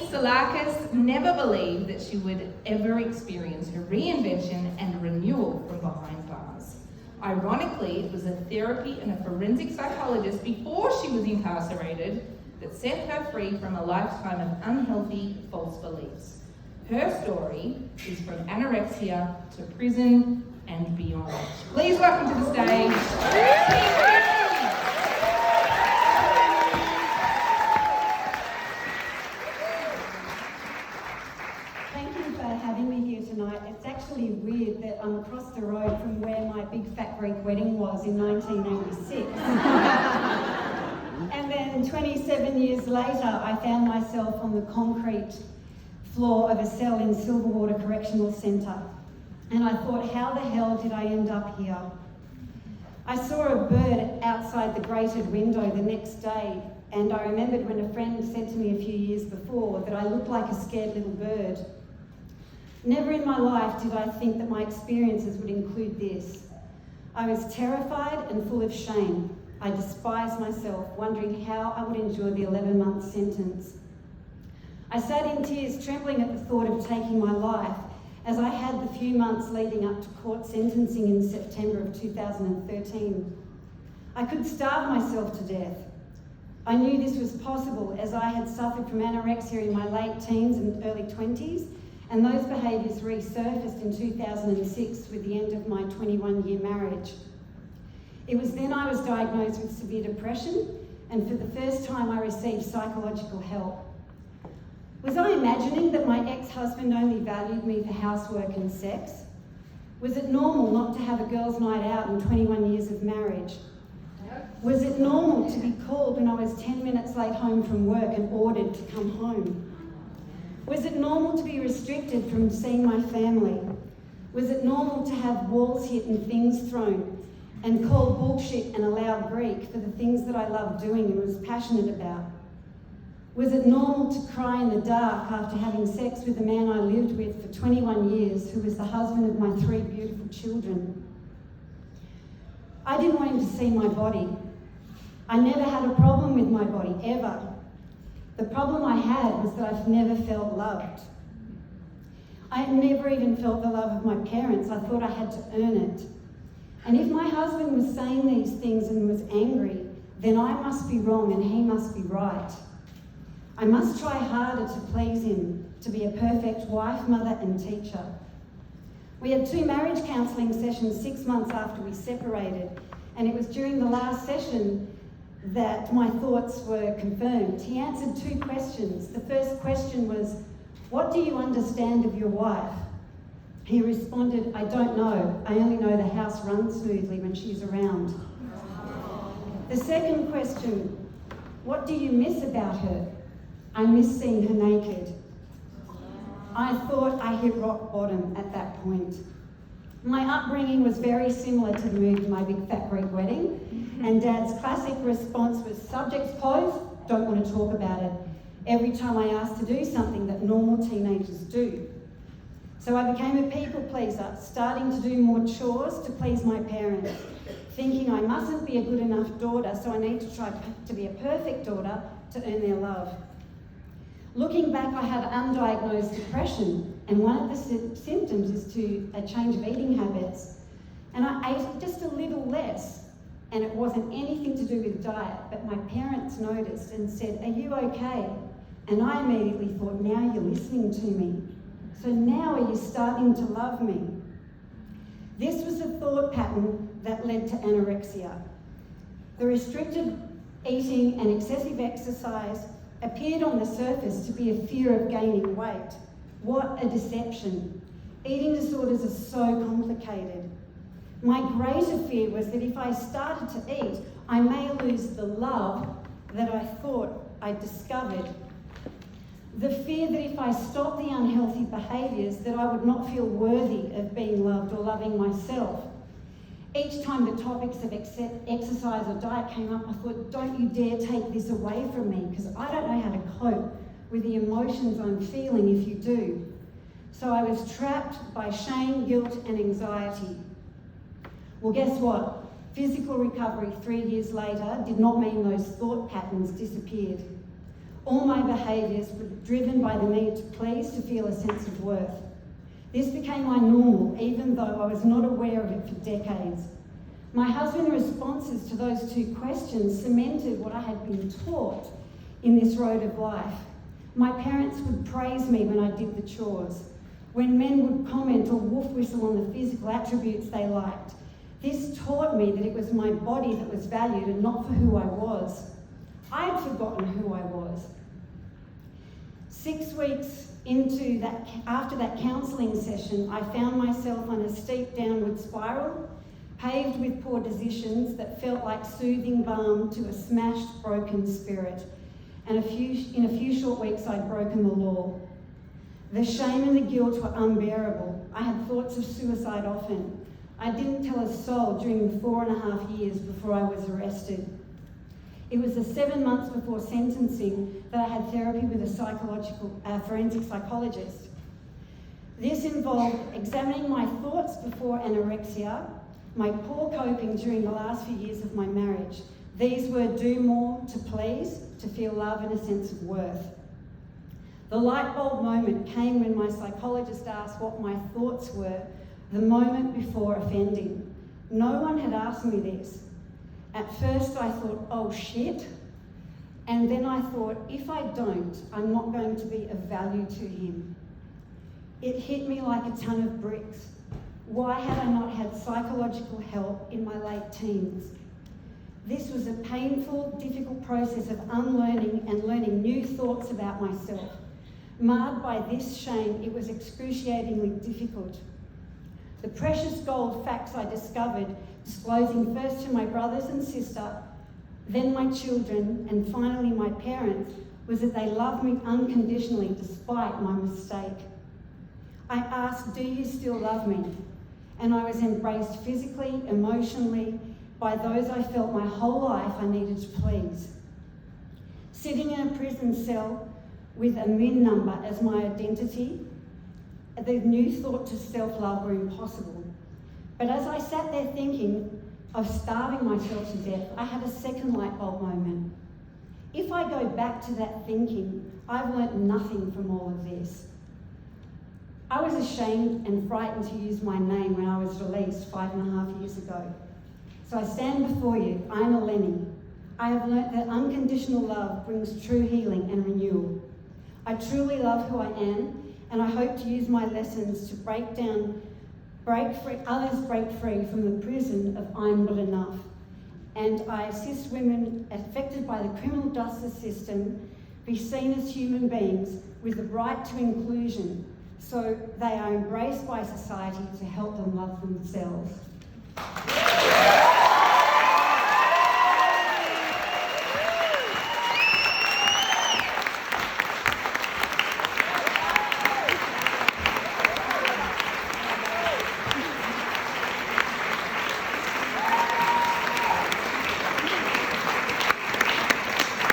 Salakis never believed that she would ever experience her reinvention and renewal from behind bars. Ironically, it was a therapy and a forensic psychologist before she was incarcerated that set her free from a lifetime of unhealthy false beliefs. Her story is from anorexia to prison and beyond. Please welcome to the stage, It's actually weird that I'm across the road from where my big fat Greek wedding was in 1986. And then 27 years later, I found myself on the concrete floor of a cell in Silverwater Correctional Centre. And I thought, how the hell did I end up here? I saw a bird outside the grated window the next day, and I remembered when a friend said to me a few years before that I looked like a scared little bird. Never in my life did I think that my experiences would include this. I was terrified and full of shame. I despised myself, wondering how I would endure the 11-month sentence. I sat in tears, trembling at the thought of taking my life, as I had the few months leading up to court sentencing in September of 2013. I could starve myself to death. I knew this was possible as I had suffered from anorexia in my late teens and early 20s, and those behaviours resurfaced in 2006 with the end of my 21-year marriage. It was then I was diagnosed with severe depression, and for the first time I received psychological help. Was I imagining that my ex-husband only valued me for housework and sex? Was it normal not to have a girls' night out in 21 years of marriage? Was it normal to be called when I was 10 minutes late home from work and ordered to come home? Was it normal to be restricted from seeing my family? Was it normal to have walls hit and things thrown and called bullshit and allowed Greek for the things that I loved doing and was passionate about? Was it normal to cry in the dark after having sex with the man I lived with for 21 years, who was the husband of my 3 beautiful children? I didn't want him to see my body. I never had a problem with my body, ever. The problem I had was that I've never felt loved. I had never even felt the love of my parents. I thought I had to earn it. And if my husband was saying these things and was angry, then I must be wrong and he must be right. I must try harder to please him, to be a perfect wife, mother and teacher. We had 2 marriage counselling sessions 6 months after we separated, and it was during the last session that my thoughts were confirmed. He answered 2 questions. The first question was, what do you understand of your wife? He responded, I don't know. I only know the house runs smoothly when she's around. The second question, what do you miss about her? I miss seeing her naked. I thought I hit rock bottom at that point. My upbringing was very similar to the mood of my big fat Greek wedding, and Dad's classic response was, subject's closed, don't want to talk about it, every time I asked to do something that normal teenagers do. So I became a people pleaser, starting to do more chores to please my parents, thinking I mustn't be a good enough daughter, so I need to try to be a perfect daughter to earn their love. Looking back, I had undiagnosed depression, and one of the symptoms is a change of eating habits. And I ate just a little less, and it wasn't anything to do with diet, but my parents noticed and said, are you okay? And I immediately thought, now you're listening to me. So now are you starting to love me? This was a thought pattern that led to anorexia. The restricted eating and excessive exercise appeared on the surface to be a fear of gaining weight. What a deception. Eating disorders are so complicated. My greater fear was that if I started to eat, I may lose the love that I thought I'd discovered. The fear that if I stopped the unhealthy behaviours, that I would not feel worthy of being loved or loving myself. Each time the topics of exercise or diet came up, I thought, don't you dare take this away from me, because I don't know how to cope with the emotions I'm feeling if you do. So I was trapped by shame, guilt and anxiety. Well, guess what? Physical recovery 3 years later did not mean those thought patterns disappeared. All my behaviours were driven by the need to please, to feel a sense of worth. This became my normal, even though I was not aware of it for decades. My husband's responses to those two questions cemented what I had been taught in this road of life. My parents would praise me when I did the chores, when men would comment or wolf whistle on the physical attributes they liked. This taught me that it was my body that was valued and not for who I was. I had forgotten who I was. 6 weeks after that counselling session, I found myself on a steep downward spiral, paved with poor decisions that felt like soothing balm to a smashed, broken spirit. And in a few short weeks, I'd broken the law. The shame and the guilt were unbearable. I had thoughts of suicide often. I didn't tell a soul during the 4.5 years before I was arrested. It was the 7 months before sentencing that I had therapy with a forensic psychologist. This involved examining my thoughts before anorexia, my poor coping during the last few years of my marriage. These were do more to please, to feel love and a sense of worth. The light bulb moment came when my psychologist asked what my thoughts were the moment before offending. No one had asked me this. At first I thought, oh shit. And then I thought, if I don't, I'm not going to be of value to him. It hit me like a ton of bricks. Why had I not had psychological help in my late teens? This was a painful, difficult process of unlearning and learning new thoughts about myself. Marred by this shame, it was excruciatingly difficult. The precious gold facts I discovered, disclosing first to my brothers and sister, then my children, and finally my parents, was that they loved me unconditionally despite my mistake. I asked, do you still love me? And I was embraced physically, emotionally, by those I felt my whole life I needed to please. Sitting in a prison cell with a min number as my identity, the new thought to self-love were impossible. But as I sat there thinking of starving myself to death, I had a second light bulb moment. If I go back to that thinking, I've learnt nothing from all of this. I was ashamed and frightened to use my name when I was released 5.5 years ago. So I stand before you, I am a Lenny. I have learnt that unconditional love brings true healing and renewal. I truly love who I am, and I hope to use my lessons to others break free from the prison of I'm not enough. And I assist women affected by the criminal justice system be seen as human beings with the right to inclusion, so they are embraced by society to help them love themselves.